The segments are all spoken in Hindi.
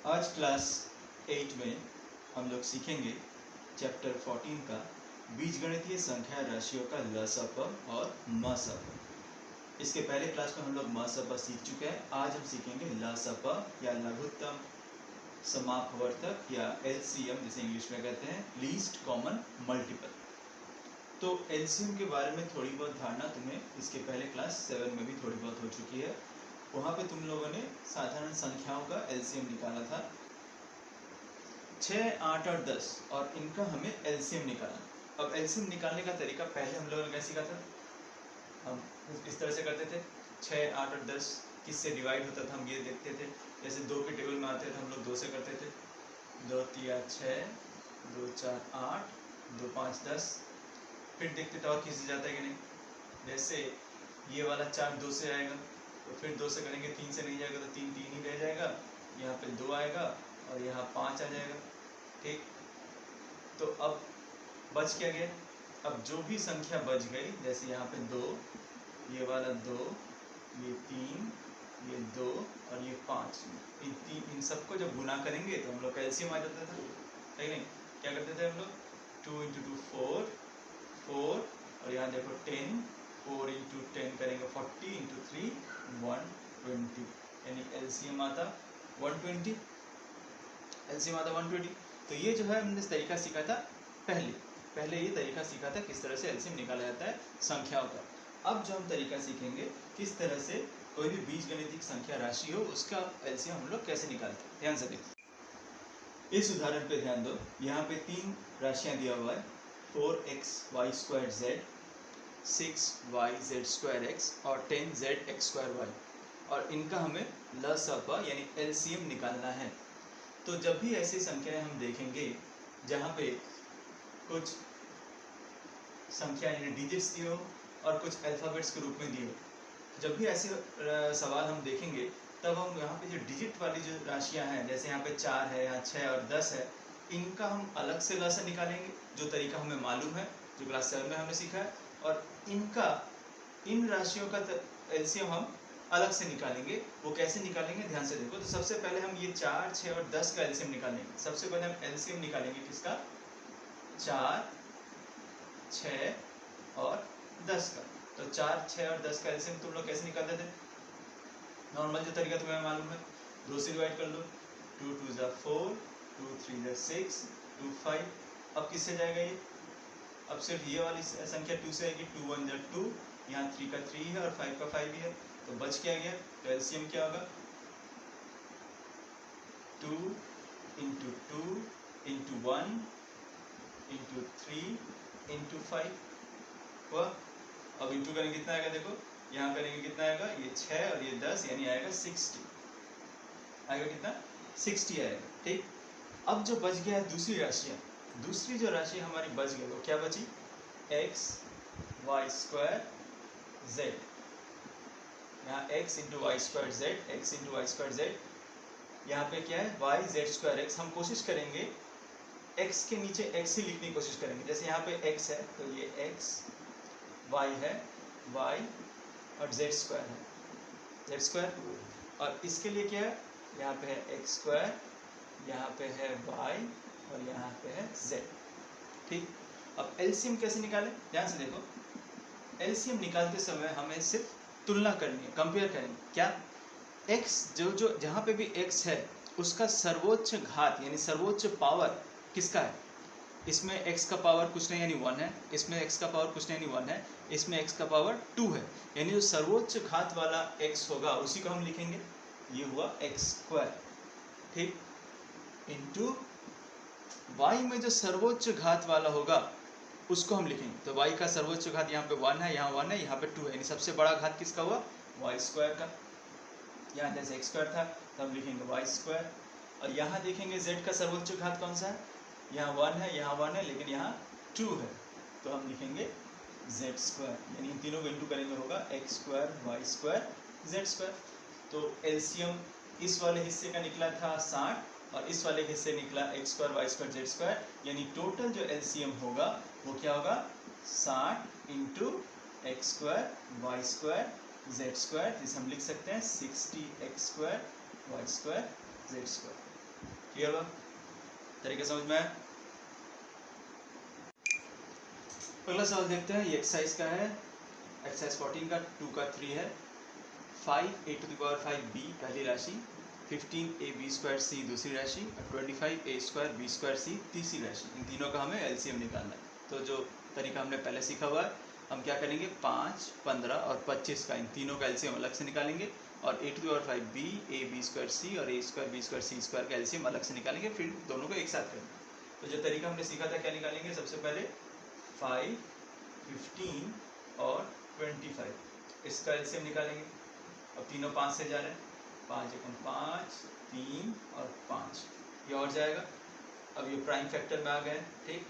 आज क्लास 8 में हम लोग सीखेंगे चैप्टर 14 का बीजगणितीय संख्या राशियों का लसप और मसप। इसके पहले क्लास में हम लोग मसप सीख चुके हैं। आज हम सीखेंगे लसप या लघुत्तम समापवर्तक या LCM जिसे इंग्लिश में कहते हैं, लीस्ट कॉमन मल्टीपल। तो LCM के बारे में थोड़ी बहुत धारणा तुम्हें इसके पहले क्लास 7 में भी थोड़ी बहुत हो चुकी है। वहाँ पे तुम लोगों ने साधारण संख्याओं का LCM निकाला था 6, 8 और 10, और इनका हमें LCM निकालना। अब LCM निकालने का तरीका पहले हम लोगों ने क्या सीखा था? हम इस तरह से करते थे, 6, 8 और 10 किससे डिवाइड होता था हम ये देखते थे। जैसे 2 के टेबल में आते थे हम लोग 2 से करते थे, 2 3 6, 2 4 8, 2 5 10। फिर देखते थे और किसी जाता है कि नहीं। जैसे ये वाला 4 2 से आएगा तो फिर 2 से करेंगे, 3 से नहीं जाएगा तो 3 3 ही रह जाएगा, यहाँ पे 2 आएगा और यहाँ 5 आ जाएगा। ठीक, तो अब बच क्या गया? अब जो भी संख्या बच गई, जैसे यहाँ पे 2, ये वाला 2, ये 3, ये 2 और ये 5, इन सबको जब गुना करेंगे तो हम लोग का LCM आ जाता था, है नहीं? क्या करते थे हम लोग? 2 × 2 4, 4 और यहाँ देखो 10, 4 × 10 करेंगे 40, × 3 120, यानी LCM आता 120। LCM आता 120। तो ये जो है हमने तरीका सीखा था पहले ये तरीका सीखा था किस तरह से LCM निकाला जाता है संख्याओं का। अब जो हम तरीका सीखेंगे किस तरह से कोई भी बीजगणितिक संख्या राशि हो उसका LCM हम लोग कैसे निकालते हैं। ध्यान से देखिए, इस उदाहरण पे ध्यान दो। यहाँ पे 3 राशियाँ दिया हुआ है, 4xy² z, 6yz² x और 10zx² y, और इनका हमें लसप यानी LCM निकालना है। तो जब भी ऐसी संख्याएं हम देखेंगे जहाँ पे कुछ संख्या यानी डिजिट्स दिए हो और कुछ अल्फ़ाबेट्स के रूप में दिए हो, जब भी ऐसे सवाल हम देखेंगे तब हम यहाँ पे जो डिजिट वाली जो राशियाँ हैं, जैसे यहाँ पे 4 है, यहाँ 6 और 10 है, इनका हम अलग से लसा निकालेंगे, जो तरीका हमें मालूम है, जो क्लास 7 में हमने सीखा है। और इन राशियों का LCM हम अलग से निकालेंगे। वो कैसे निकालेंगे ध्यान से देखो। तो सबसे पहले हम ये 4, 6 और 10 का LCM निकालेंगे। सबसे पहले हम LCM निकालेंगे किसका? 4, 6 और 10 का। तो 4, 6 और 10 का LCM तुम लोग कैसे निकालते थे? नॉर्मल जो तरीका तुम्हें मालूम है, 2 से डिवाइड कर लो, 2 2 = 4, 2 3 = 6, 2 5। अब किससे जाएगा ये? अब सिर्फ ये वाली संख्या 2 से आएगी, 2 1 = 2, यहाँ 3 का 3 है और 5 का 5 ही है, तो बच क्या गया? तो LCM क्या होगा? 2 × 2 × 1 × 3 × 5 हुआ। अब इंटू करेंगे कितना आएगा? देखो यहाँ करेंगे कितना आएगा? ये 6 और ये 10, यानी आएगा 60। आएगा कितना? 60 आएगा। ठीक, अब जो बच गया है दूसरी राशियाँ, दूसरी जो राशि हमारी बच गई वो क्या बची? xy² z। यहाँ x × y² z, x × y² z, यहाँ पे क्या है? yz² x। हम कोशिश करेंगे x के नीचे x ही लिखने की कोशिश करेंगे। जैसे यहाँ पे x है तो ये x, y है y और z² है z², और इसके लिए क्या है? यहाँ पे है x², यहाँ पे है y और यहाँ पे है z। ठीक, अब LCM कैसे निकालें? ध्यान से देखो। LCM निकालते समय हमें सिर्फ तुलना करनी है, कंपेयर करेंगे। क्या? x जो जहाँ पे भी x है उसका सर्वोच्च घात यानी सर्वोच्च पावर किसका है? इसमें x का पावर कुछ नहीं यानी 1 है, इसमें x का पावर कुछ नहीं यानी 1 है, इसमें x का पावर 2 है, यानी जो सर्वोच्च घात वाला x होगा उसी को हम लिखेंगे। ये हुआ x²। ठीक, इंटू y में जो सर्वोच्च घात वाला होगा उसको हम लिखेंगे। तो y का सर्वोच्च घात यहाँ पे 1 है, यहाँ 1 है, यहाँ पे 2 है, यानी सबसे बड़ा घात किसका हुआ? y² का। यहाँ जैसे x² था तो हम लिखेंगे y², और यहाँ देखेंगे z का सर्वोच्च घात कौन सा है? यहाँ 1 है, यहाँ 1 है, लेकिन यहाँ 2 है, तो हम लिखेंगे z², यानी इन तीनों को इंटू करेंगे होगा x² y² z²। तो LCM इस वाले हिस्से का निकला था 60 और इस वाले हिस्से निकला x² y² z², यानी टोटल जो LCM होगा वो क्या होगा? 60 × x² y² z², जिसे हम लिख सकते हैं 60x² y² z²। क्लियर हुआ? तरीके समझ में आया? अगला सवाल देखते हैं, ये एक्सरसाइज का है, एक्सरसाइज 14 का 2 का 3 है। 5a⁵b पहली राशि, 15ab² दूसरी राशि और 25a²b² तीसरी राशि, इन तीनों का हमें एलसीएम निकालना है। तो जो तरीका हमने पहले सीखा हुआ है, हम क्या करेंगे 5, 15 और 25 का इन तीनों का एलसीएम अलग से निकालेंगे और a⁵b ab²c और a²b²c² का एलसीएम अलग से निकालेंगे, फिर दोनों को एक साथ करेंगे। तो जो तरीका हमने सीखा था, क्या निकालेंगे? सबसे पहले 5, 15 और 25 इसका एलसीएम निकालेंगे। अब तीनों 5 से जा रहे हैं, 5 एकम 5, 3 और 5, ये और जाएगा। अब ये प्राइम फैक्टर में आ गए, ठीक,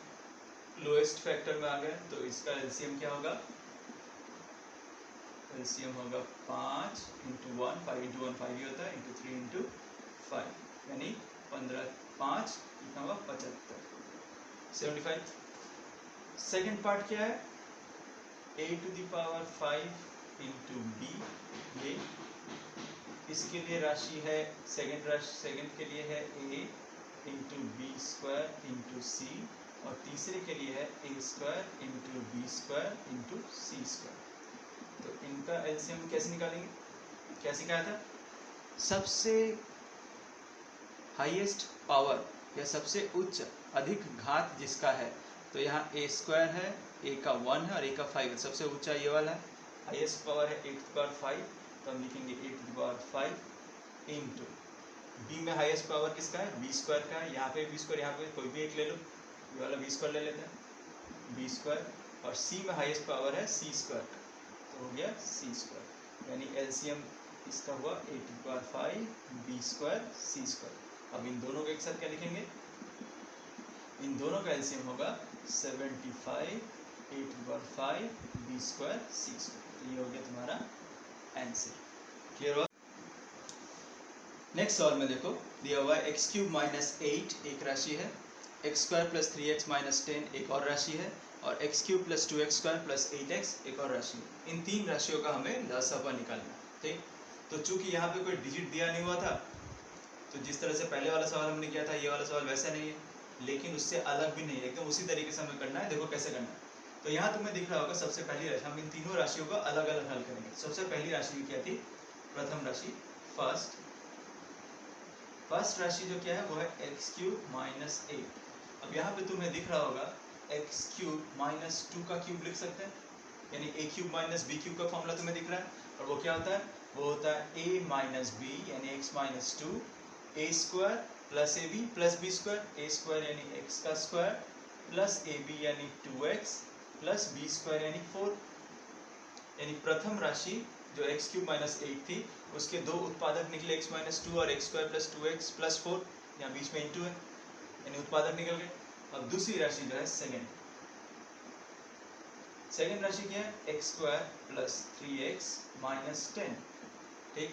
लोएस्ट फैक्टर में आ गए, तो इसका एलसीएम क्या होगा? एलसीएम होगा 5 × 1, 5 × 1 5 ही होता है, × 3 × 5, यानी 15, 5 कितना होगा? 75, 75। सेकेंड पार्ट क्या है? a⁵ × b, ये इसके लिए राशि है, सेकेंड के लिए है a × b² × c और तीसरे के लिए है a² × b² × c²। तो इनका एलसीएम कैसे निकालेंगे? क्या सिखाया था? सबसे हाईएस्ट पावर या सबसे उच्च अधिक घात जिसका है, तो यहाँ a² है, a का 1 है और a का 5 है, सबसे ऊंचा ये वाला है, हाईएस्ट पावर है a⁵, तो हम लिखेंगे a⁵ इंटू b में हाईएस्ट पावर किसका है? b² का है, यहाँ पे b², यहाँ पे कोई भी एक ले लो, ये वाला b² ले लेते हैं, b², और c में हाईएस्ट पावर है c², तो हो गया c², यानी एलसीएम इसका हुआ a⁵ b² c²। अब इन दोनों को एक साथ क्या लिखेंगे? इन दोनों का एलसीएम होगा 75 a⁵ b² c²। तो ये हो गया तुम्हारा आंसर। क्लियर हुआ? नेक्स्ट सवाल में देखो, दिया हुआ है x³ - 8 एक राशि है, x² + 3x - 10 एक और राशि है और x³ + 2x² + 8x एक और राशि है। इन तीन राशियों का हमें लसाअ निकालना है, ठीक। तो चूंकि यहाँ पे कोई डिजिट दिया नहीं हुआ था, तो जिस तरह से पहले वाला सवाल हमने किया था, ये वाला सवाल वैसा नहीं है, लेकिन उससे अलग भी नहीं है, एकदम उसी तरीके से हमें करना है। देखो कैसे करना है। तो यहाँ तुम्हें दिख रहा होगा, सबसे पहली राशि, हम इन तीनों राशियों को अलग अलग हल करेंगे। सबसे पहली राशि क्या थी? प्रथम राशि, फर्स्ट राशि जो क्या है वो है x³ - 8। अब यहाँ पे तुम्हें दिख रहा होगा x³ - 2 का क्यूब लिख सकते हैं, यानी a³ - b³ का फॉर्मूला तुम्हें दिख रहा है, और वो क्या होता है? वो होता है a - b यानी x - 2, a² + ab + b², a² यानी x का स्क्वायर प्लस ab यानी 2x प्लस b² यानी 4। यानी प्रथम राशि जो x³ - 8 थी, उसके दो उत्पादक निकले x - 2 और x² + 2x + 4, यहाँ बीच में इंटू है, यानी उत्पादक निकल गए। अब दूसरी राशि जो है सेकेंड राशि क्या है? x² + 3x - 10, ठीक।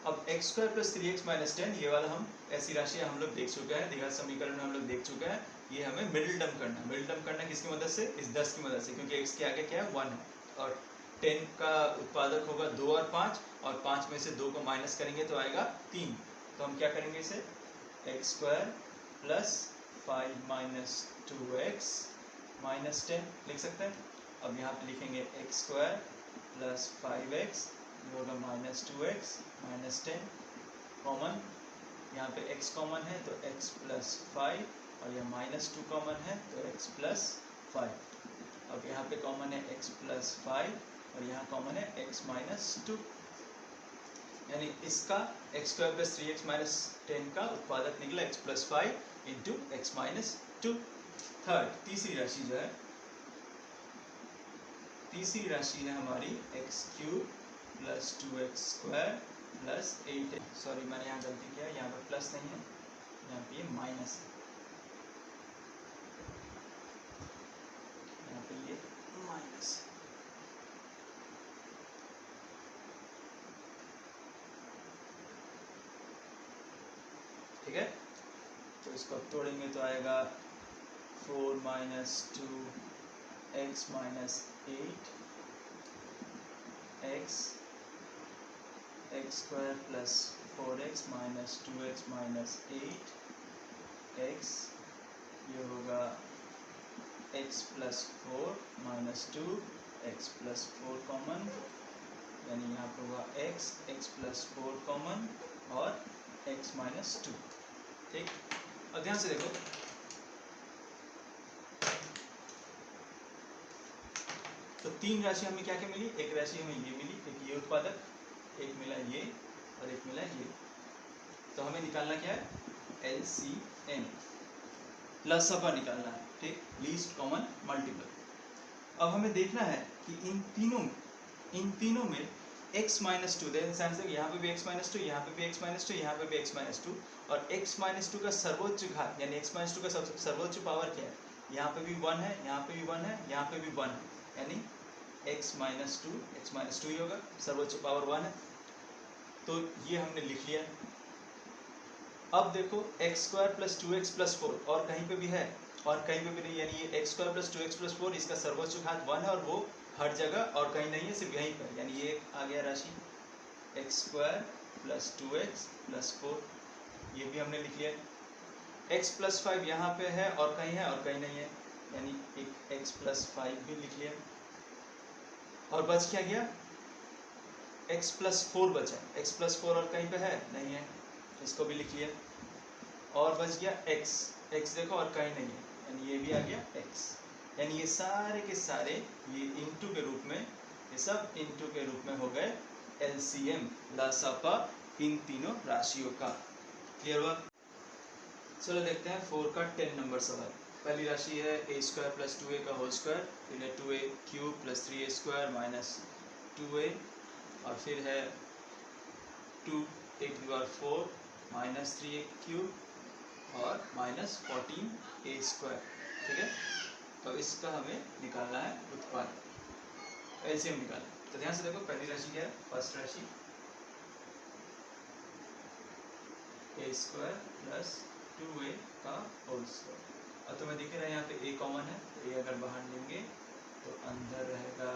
अब x² + 3x - 10, ये वाला हम ऐसी राशि हम लोग देख चुके हैं, द्विघात समीकरण में हम लोग देख चुके हैं। ये हमें मिडिल टर्म करना है। मिडिल टर्म करना किसकी मदद से? इस 10 की मदद से, क्योंकि x के आगे क्या है? 1 है, और 10 का उत्पादक होगा 2 और 5, और 5 में से 2 को माइनस करेंगे तो आएगा 3। तो हम क्या करेंगे इसे? x² + 5 - 2x - 10 लिख सकते हैं। अब यहाँ पे लिखेंगे x² + 5x, ये होगा -2x - 10, कॉमन, यहाँ पे x कॉमन है तो x + 5, और यह -2 कॉमन है तो x + 5। अब यहाँ पे कॉमन है x + 5 और यहाँ कॉमन है x - 2, यानी इसका x² + 3x - 10 का उत्पादक निकला x + 5 × x - 2। थर्ड, तीसरी राशि जो है, तीसरी राशि है हमारी x³ + 2x² + 8x। सॉरी, मैंने यहाँ गलती किया, यहाँ पर प्लस नहीं है, यहाँ पे ये माइनस है, यहाँ पे ये माइनस है। ठीक है, तो इसको अब तोड़ेंगे तो आएगा 4 - 2x - 8 x x² + 4x - 2x - 8 x, ये होगा x plus 4 minus 2, x plus 4 common, यानी यहाँ पे होगा x प्लस 4 कॉमन और x माइनस 2। ठीक, और ध्यान से देखो, तो तीन राशि हमें क्या क्या मिली, एक राशि हमें ये मिली, एक ये उत्पादक, एक मिला ये और एक मिला ये। तो हमें निकालना क्या है, LCM, लसापा निकालना है। ठीक, लीस्ट कॉमन मल्टीपल। अब हमें देखना है कि इन तीनों में x माइनस टू, यहाँ पे भी x माइनस टू, यहाँ पे भी x माइनस टू, यहाँ पे भी x माइनस टू, और x माइनस टू का सर्वोच्च घात यानी x माइनस टू का सर्वोच्च पावर क्या है, यहाँ पे भी 1 है, यहाँ पे भी 1 है, यहाँ पे भी 1 है, यानी x माइनस टू ही होगा, सर्वोच्च पावर 1 है। तो ये हमने लिख लिया। अब देखो x square plus 2x plus 4 और कहीं पे भी है और कहीं पे भी नहीं, यानी ये x square plus 2x plus 4 इसका सर्वोच्च घात 1 है और वो हर जगह और कहीं नहीं है, सिर्फ यहीं पर, यानी ये आ गया राशि x square plus 2x plus 4, ये भी हमने लिख लिया। x प्लस 5 यहाँ पे है और कहीं नहीं है, यानी एक x प्लस 5 भी लिख लिया। और बच क्या गया, x प्लस 4 बचा, x प्लस 4 और कहीं पे है नहीं है, इसको भी लिख लिया। और बच गया x देखो और कहीं नहीं है, यानी ये भी आ गया x, यानी ये सारे के सारे ये इनटू के रूप में, ये सब इनटू के रूप में हो गए LCM, लसापा इन तीनों राशियों का। क्लियर हुआ? चलो देखते हैं 4 का 10 नंबर सवाल। पहली राशि है a स्क्वायर प्लस 2a का होल स्क्वायर, फिर है 2a cube plus 3a square minus 2a, और फिर है 2a⁴ माइनस 3a क्यूब और माइनस 14a स्क्वायर। ठीक है, तो इसका हमें निकालना है उत्पाद, एलसीएम निकालना। तो ध्यान से देखो, पहली राशि क्या है, फर्स्ट राशि a स्क्वायर प्लस 2a का होल स्क्वायर। और तुम्हें दिख रहा है यहाँ पे a कॉमन है, तो a अगर बाहर लेंगे तो अंदर रहेगा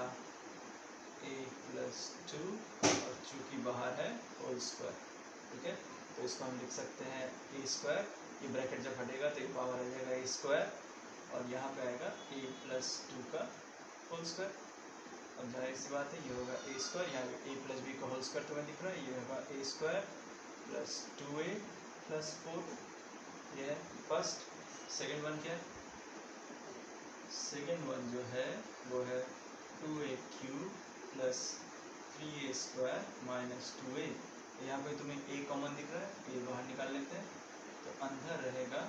a प्लस 2 और चूंकि बाहर है होल स्क्वायर। ठीक है, तो इसको हम लिख सकते हैं a स्क्वायर, ये ब्रैकेट जब हटेगा तो एक पावर आ जाएगा a स्क्वायर और यहाँ पे आएगा a प्लस 2 का होल स्क्वायर। अब जाहिर सी बात है ये होगा a स्क्वायर, यहाँ पे a प्लस b का होल स्क्वायर तुम्हें दिख रहा है, ये होगा a square plus 2a plus 4, ये है फर्स्ट। सेकेंड वन क्या है, सेकेंड वन जो है वो है 2a cube plus 3a square minus 2a। यहाँ पे तुम्हें a कॉमन दिख रहा है, a बाहर निकाल लेते हैं, तो अंदर रहेगा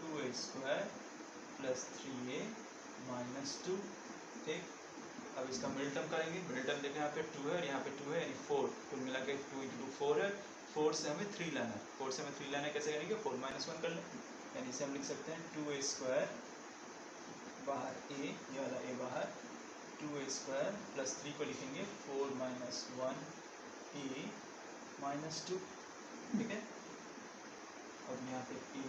2a square plus 3a minus 2। ठीक, अब इसका मिडिल टर्म करेंगे, मिडिल टर्म देखें, यहाँ पे 2 है और यहाँ पे 2 है, यानी 4, कुल मिला के 2 × 4 है, 4 से हमें 3 लाना है, 4 से हमें 3 लाना है, कैसे करेंगे, 4 - 1 कर लें, यानी इसे हम लिख सकते हैं 2a स्क्वायर बाहर a, ये वाला a बाहर, 2a स्क्वायर प्लस 3 को लिखेंगे 4 - 1 a माइनस 2। ठीक है, अब यहाँ पे a,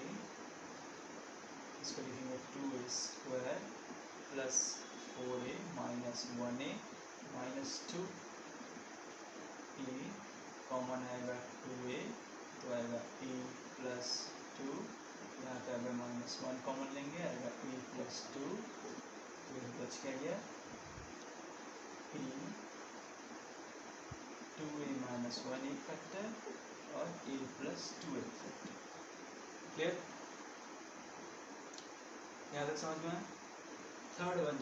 इसको लिखेंगे 2a square plus 4a minus 1a minus 2, a common आएगा 2a, तो आएगा a प्लस 2, यहाँ पे अगर माइनस 1 कॉमन लेंगे आएगा a प्लस 2, तो ये बच क्या गया a, 2a माइनस 1 एक फैक्टर और a प्लस 2 एक फैक्टर। क्लियर, यहाँ तक समझ में आया? थर्ड वन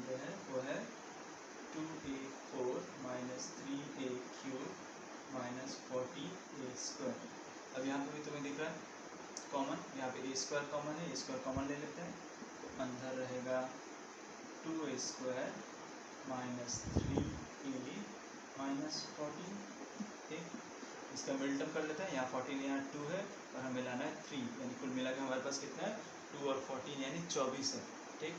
जो है वो है 2a⁴ minus 3a cube minus 40a square. अब यहाँ पे भी तुम्हें दिख रहा है कॉमन, यहाँ पे a स्क्वायर कॉमन है, a स्क्वायर कॉमन ले लेते हैं, तो अंदर रहेगा 2a square minus 3a minus 14। ठीक, इसका मिडिल टर्म कर लेते हैं, यहाँ 14 यहाँ 2 है और हमें लाना है 3, यानी कुल मिला के हमारे पास कितना है 2 और 14 यानी 24 है। ठीक,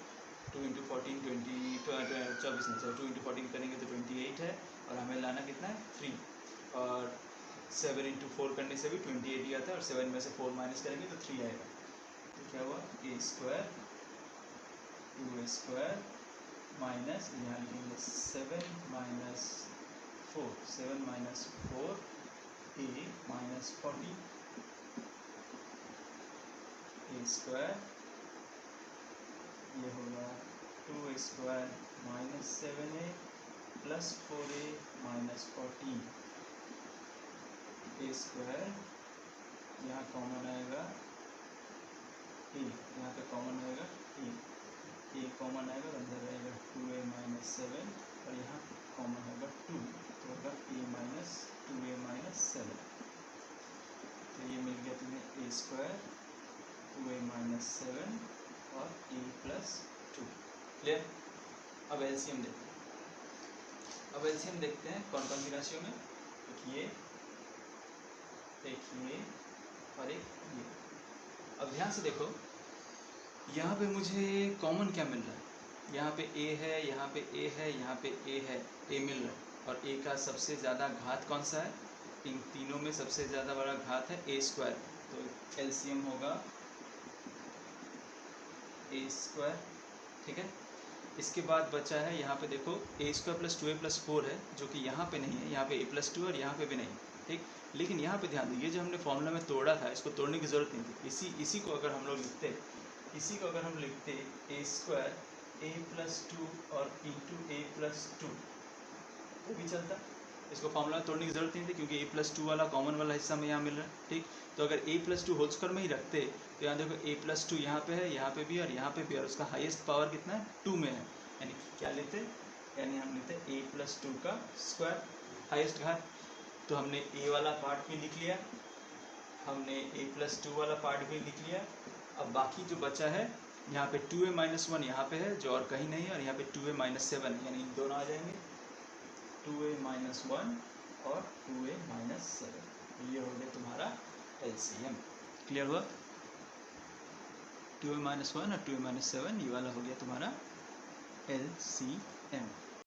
2 × 14 24 नहीं, 2 × 14 करेंगे तो 28 है और हमें लाना कितना है 3, और 7 × 4 करने से भी 28 ही आता है और 7 में से 4 माइनस करेंगे तो 3 आएगा। तो क्या हुआ a square 2a square minus, यहाँ लिखेंगे 7 - 4 7 - 4 ए माइनस 40 ए स्क्वायर, ये होगा 2 square minus 7a plus 4a minus 14 ए स्क्वायर, यहाँ कॉमन आएगा ए, यहाँ पे कॉमन आएगा ए कॉमन आएगा, अंदर रहेगा 2a माइनस 7 और यहाँ कॉमन होगा 2, तो होगा a माइनस 2a माइनस 7। तो ये मिल गया तुम्हें ए स्क्वायर 2a माइनस 7 और a प्लस 2। क्लियर? अब एलसीएम देखते हैं कौन कौन सी राशियों में। एक ये और एक ये। अब ध्यान से देखो, यहाँ पे मुझे कॉमन क्या मिल रहा है, यहाँ पे a है, यहाँ पे a है, यहाँ पे a है, a मिल रहा है। और a का सबसे ज़्यादा घात कौन सा है? इन तीनों में सबसे ज़्यादा बड़ा घात है a स्क्वायर। तो एलसीएम होगा a स्क्वायर। ठीक है, इसके बाद बचा है यहाँ पे देखो a square plus 2a plus 4 है, जो कि यहाँ पे नहीं है, यहाँ पे a प्लस 2 और यहाँ पे भी नहीं। ठीक, लेकिन यहाँ पे ध्यान दो, ये जो हमने फॉर्मूला में तोड़ा था, इसको तोड़ने की ज़रूरत नहीं थी। इसी को अगर हम लोग लिखते a स्क्वायर a प्लस 2 और इंटू a प्लस 2 वो भी चलता। इसको फॉर्मूला तोड़ने की ज़रूरत नहीं थी, क्योंकि a प्लस 2 वाला कॉमन वाला हिस्सा में यहाँ मिल रहा है। ठीक, तो अगर a प्लस 2 होल स्क्वायर में ही रखते तो यहाँ देखो a प्लस 2 यहाँ पे है, यहाँ पे भी और यहाँ पे भी, और उसका हाईएस्ट पावर कितना है? 2 में है। यानी क्या लेते? यानी हम लेते a प्लस 2 का स्क्वायर, हाईएस्ट घात। तो हमने a वाला पार्ट भी लिख लिया, हमने a प्लस 2 वाला पार्ट भी लिख लिया। अब बाकी जो बचा है, यहाँ पे 2a माइनस 1 यहाँ पे है, जो और कहीं नहीं है, और यहाँ पे 2a माइनस 7, यानी इन दोनों आ जाएंगे, 2a माइनस 1 और 2a माइनस 7। ये हो गया तुम्हारा एलसीएम। क्लियर हुआ? 2a माइनस 1 और 2a माइनस 7, ये वाला हो गया तुम्हारा एलसीएम।